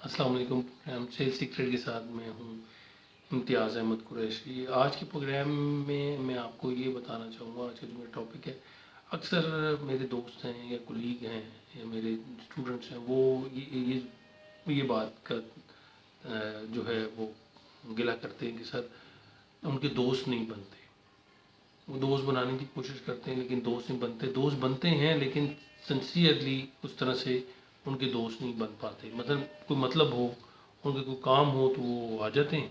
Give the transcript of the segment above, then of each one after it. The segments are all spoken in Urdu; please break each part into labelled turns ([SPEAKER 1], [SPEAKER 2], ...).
[SPEAKER 1] السلام علیکم۔ پروگرام سیل سیکرٹ کے ساتھ میں ہوں امتیاز احمد قریشی۔ آج کے پروگرام میں آپ کو یہ بتانا چاہوں گا، آج کا جو میرا ٹاپک ہے، اکثر میرے دوست ہیں یا کولیگ ہیں یا میرے اسٹوڈنٹس ہیں، وہ یہ بات کا جو ہے وہ گلہ کرتے ہیں کہ سر ان کے دوست نہیں بنتے۔ وہ دوست بنانے کی کوشش کرتے ہیں لیکن دوست نہیں بنتے، دوست بنتے ہیں لیکن سنسیئرلی اس طرح سے ان کے دوست نہیں بن پاتے۔ مثلا کوئی مطلب ہو، ان کے کوئی کام ہو تو وہ آ جاتے ہیں،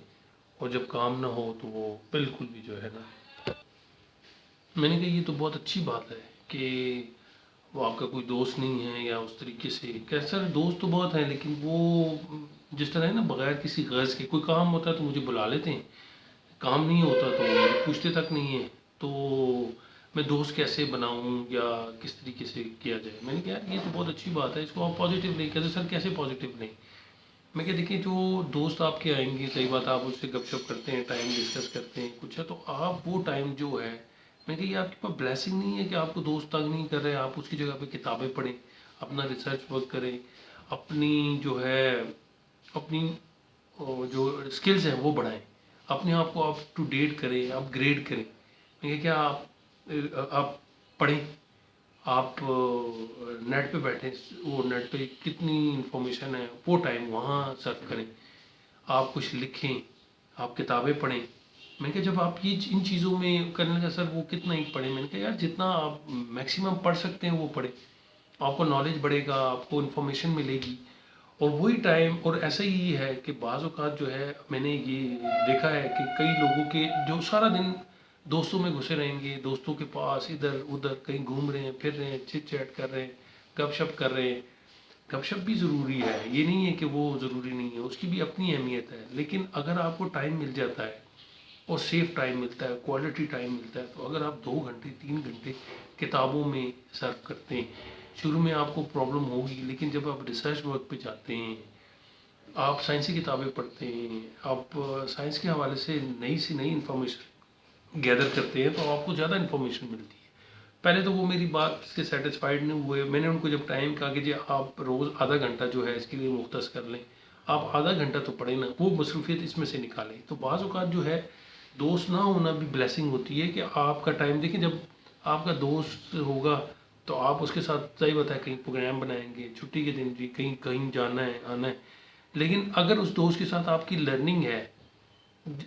[SPEAKER 1] اور جب کام نہ ہو تو وہ بالکل بھی جو ہے نا، میں نے کہا یہ تو بہت اچھی بات ہے کہ وہ آپ کا کوئی دوست نہیں ہے یا اس طریقے سے کہ سر دوست تو بہت ہیں لیکن وہ جس طرح ہے نا، بغیر کسی غرض کے کوئی کام ہوتا ہے تو مجھے بلا لیتے ہیں، کام نہیں ہوتا تو وہ مجھے پوچھتے تک نہیں ہیں، تو میں دوست کیسے بناؤں یا کس طریقے سے کیا جائے۔ میں نے کہا یار یہ تو بہت اچھی بات ہے، اس کو آپ پازیٹیو لیں۔ کہتے سر کیسے پازیٹیو لیں؟ میں کہا دیکھیں، جو دوست آپ کے آئیں گے، صحیح بات، آپ اس سے گپ شپ کرتے ہیں، ٹائم ڈسکس کرتے ہیں کچھ ہے، تو آپ وہ ٹائم جو ہے، میں کہا یہ آپ کے پاس بلیسنگ نہیں ہے کہ آپ کو دوست تنگ نہیں کر رہے، آپ اس کی جگہ پہ کتابیں پڑھیں، اپنا ریسرچ ورک کریں، اپنی جو ہے اپنی جو اسکلز ہیں وہ بڑھائیں، اپنے آپ کو اپ ٹو ڈیٹ کریں، اپ گریڈ کریں۔ میں کہا کیا آپ پڑھیں، آپ نیٹ پہ بیٹھیں، وہ نیٹ پہ کتنی انفارمیشن ہے وہ ٹائم وہاں سرف کریں، آپ کچھ لکھیں، آپ کتابیں پڑھیں۔ میں نے کہا جب آپ یہ ان چیزوں میں کرنے کا سر وہ کتنا ہی پڑھیں؟ میں نے کہا یار جتنا آپ میکسیمم پڑھ سکتے ہیں وہ پڑھیں، آپ کو نالج بڑھے گا، آپ کو انفارمیشن ملے گی۔ اور وہی ٹائم، اور ایسا ہی ہے کہ بعض اوقات جو ہے میں نے یہ دیکھا ہے کہ کئی لوگوں کے جو سارا دن دوستوں میں گھسے رہیں گے، دوستوں کے پاس ادھر ادھر کہیں گھوم رہے ہیں، پھر رہے ہیں، چٹ چیٹ کر رہے ہیں، گپ شپ کر رہے ہیں۔ گپ شپ بھی ضروری ہے، یہ نہیں ہے کہ وہ ضروری نہیں ہے، اس کی بھی اپنی اہمیت ہے، لیکن اگر آپ کو ٹائم مل جاتا ہے اور سیف ٹائم ملتا ہے، کوالٹی ٹائم ملتا ہے، تو اگر آپ 2 گھنٹے 3 گھنٹے کتابوں میں صرف کرتے ہیں، شروع میں آپ کو پرابلم ہوگی، لیکن جب آپ ریسرچ ورک پہ جاتے ہیں، آپ سائنسی کتابیں پڑھتے ہیں، آپ سائنس کے حوالے سے نئی انفارمیشن گیدر کرتے ہیں، تو آپ کو زیادہ انفارمیشن ملتی ہے۔ پہلے تو وہ میری بات سے سیٹسفائیڈ نہیں ہوئے، میں نے ان کو جب ٹائم کہا کہ جی آپ روز آدھا گھنٹہ جو ہے اس کے لیے مختص کر لیں، آپ آدھا گھنٹہ تو پڑھیں نا، وہ مصروفیت اس میں سے نکالیں۔ تو بعض اوقات جو ہے دوست نہ ہونا بھی بلیسنگ ہوتی ہے کہ آپ کا ٹائم دیکھیں، جب آپ کا دوست ہوگا تو آپ اس کے ساتھ صحیح بتائیں کہیں پروگرام بنائیں گے، چھٹی کے دن بھی کہیں جانا ہے آنا ہے، لیکن اگر اس دوست کے ساتھ آپ کی لرننگ ہے،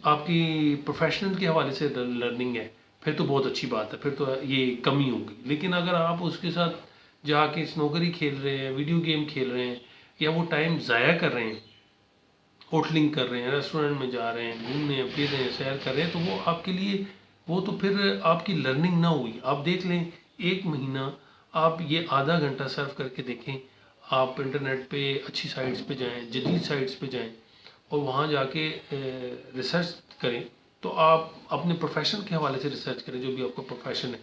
[SPEAKER 1] آپ کی پروفیشنل کے حوالے سے لرننگ ہے، پھر تو بہت اچھی بات ہے، پھر تو یہ کمی ہوگی۔ لیکن اگر آپ اس کے ساتھ جا کے سنوکری کھیل رہے ہیں، ویڈیو گیم کھیل رہے ہیں، یا وہ ٹائم ضائع کر رہے ہیں، ہوٹلنگ کر رہے ہیں، ریسٹورنٹ میں جا رہے ہیں، گھومنے پھر رہے ہیں، سیر کر رہے ہیں، تو وہ آپ کے لیے وہ تو پھر آپ کی لرننگ نہ ہوئی۔ آپ دیکھ لیں 1 مہینہ آپ یہ آدھا گھنٹہ صرف کر کے دیکھیں، آپ انٹرنیٹ پہ اچھی سائٹس پہ جائیں، جدید سائٹس پہ جائیں، اور وہاں جا کے ریسرچ کریں، تو آپ اپنے پروفیشن کے حوالے سے ریسرچ کریں، جو بھی آپ کا پروفیشن ہے،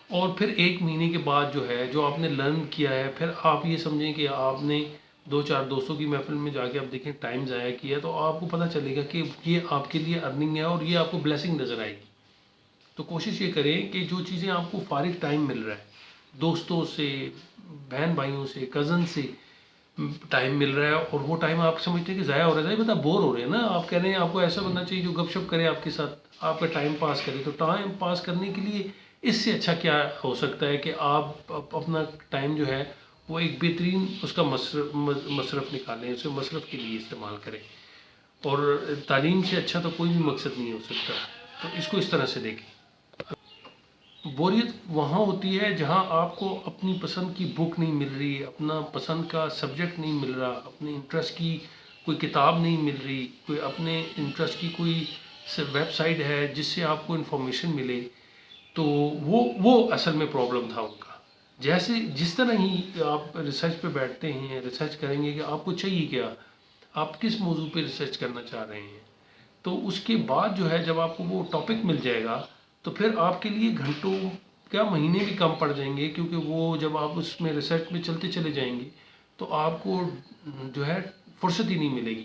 [SPEAKER 1] اور پھر 1 مہینے کے بعد جو ہے جو آپ نے لرن کیا ہے، پھر آپ یہ سمجھیں کہ آپ نے 2 4 دوستوں کی محفل میں جا کے آپ دیکھیں ٹائم ضائع کیا، تو آپ کو پتہ چلے گا کہ یہ آپ کے لیے ارننگ ہے اور یہ آپ کو بلیسنگ نظر آئے گی۔ تو کوشش یہ کریں کہ جو چیزیں آپ کو فارغ ٹائم مل رہا ہے، دوستوں سے، بہن بھائیوں سے، کزن سے ٹائم مل رہا ہے، اور وہ ٹائم آپ سمجھتے ہیں کہ ضائع ہو رہا ہے، بتا بور ہو رہے ہیں نا، آپ کہہ رہے ہیں آپ کو ایسا بننا چاہیے جو گپ شپ کرے آپ کے ساتھ، آپ کا ٹائم پاس کرے، تو ٹائم پاس کرنے کے لیے اس سے اچھا کیا ہو سکتا ہے کہ آپ اپنا ٹائم جو ہے وہ ایک بہترین اس کا مصرف نکالیں، اسے مصرف کے لیے استعمال کریں، اور تعلیم سے اچھا تو کوئی بھی مقصد نہیں ہو سکتا۔ تو اس کو اس طرح سے دیکھیں۔ بوریت وہاں ہوتی ہے جہاں آپ کو اپنی پسند کی بک نہیں مل رہی، اپنا پسند کا سبجیکٹ نہیں مل رہا، اپنے انٹرسٹ کی کوئی کتاب نہیں مل رہی، کوئی اپنے انٹرسٹ کی کوئی ویب سائٹ ہے جس سے آپ کو انفارمیشن ملے، تو وہ اصل میں پرابلم تھا ان کا۔ جس طرح ہی آپ ریسرچ پہ بیٹھتے ہیں، ریسرچ کریں گے کہ آپ کو چاہیے کیا، آپ کس موضوع پہ ریسرچ کرنا چاہ رہے ہیں، تو اس کے بعد جو ہے جب آپ کو وہ ٹاپک مل جائے گا، تو پھر آپ کے لیے گھنٹوں کیا مہینے بھی کم پڑ جائیں گے، کیونکہ وہ جب آپ اس میں ریسرچ میں چلتے چلے جائیں گے تو آپ کو جو ہے فرصت ہی نہیں ملے گی،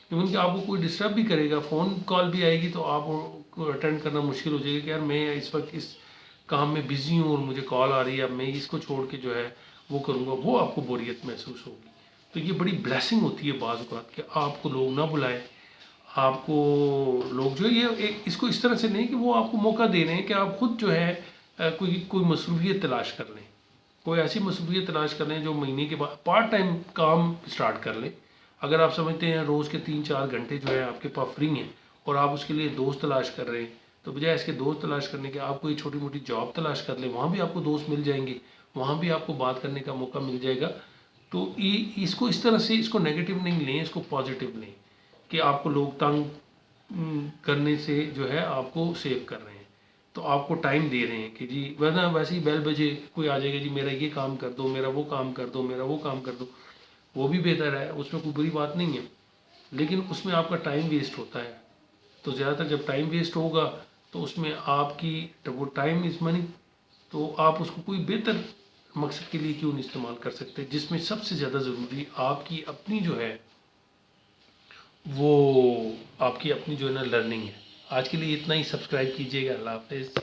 [SPEAKER 1] ایون کہ آپ کو کوئی ڈسٹرب بھی کرے گا، فون کال بھی آئے گی تو آپ کو اٹینڈ کرنا مشکل ہو جائے گا کہ یار میں اس وقت اس کام میں بزی ہوں اور مجھے کال آ رہی ہے، اب میں اس کو چھوڑ کے جو ہے وہ کروں گا، وہ آپ کو بوریت محسوس ہوگی۔ تو یہ بڑی بلیسنگ ہوتی ہے بعض اوقات کہ آپ کو لوگ نہ بلائیں، آپ کو لوگ جو ہے یہ اس کو اس طرح سے نہیں کہ وہ آپ کو موقع دے رہے ہیں کہ آپ خود جو ہے کوئی مصروفیت تلاش کر لیں، کوئی ایسی مصروفیت تلاش کر لیں جو مہینے کے بعد پارٹ ٹائم کام اسٹارٹ کر لیں۔ اگر آپ سمجھتے ہیں روز کے 3-4 گھنٹے جو ہے آپ کے پاس فری ہیں اور آپ اس کے لیے دوست تلاش کر رہے ہیں، تو بجائے اس کے دوست تلاش کرنے کے آپ کوئی چھوٹی موٹی جاب تلاش کر لیں، وہاں بھی آپ کو دوست مل جائیں گے، وہاں بھی آپ کو بات کرنے کا موقع مل جائے گا۔ تو اس کو اس طرح سے اس کو نیگیٹو نہیں لیں، اس کو پازیٹیو لیں کہ آپ کو لوگ تنگ کرنے سے جو ہے آپ کو سیو کر رہے ہیں، تو آپ کو ٹائم دے رہے ہیں کہ جی ورنہ ویسے ہی بیل بجے کوئی آ جائے گا جی میرا یہ کام کر دو، میرا وہ کام کر دو، میرا وہ کام کر دو، وہ بھی بہتر ہے، اس میں کوئی بری بات نہیں ہے، لیکن اس میں آپ کا ٹائم ویسٹ ہوتا ہے۔ تو زیادہ تر جب ٹائم ویسٹ ہوگا تو اس میں آپ کی وہ ٹائم از منی، تو آپ اس کو کوئی بہتر مقصد کے لیے کیوں نہیں استعمال کر سکتے، جس میں سب سے زیادہ ضروری آپ کی اپنی جو ہے وہ آپ کی اپنی جو ہے نا لرننگ ہے۔ آج کے لیے اتنا ہی، سبسکرائب کیجیے گا۔ اللہ حافظ۔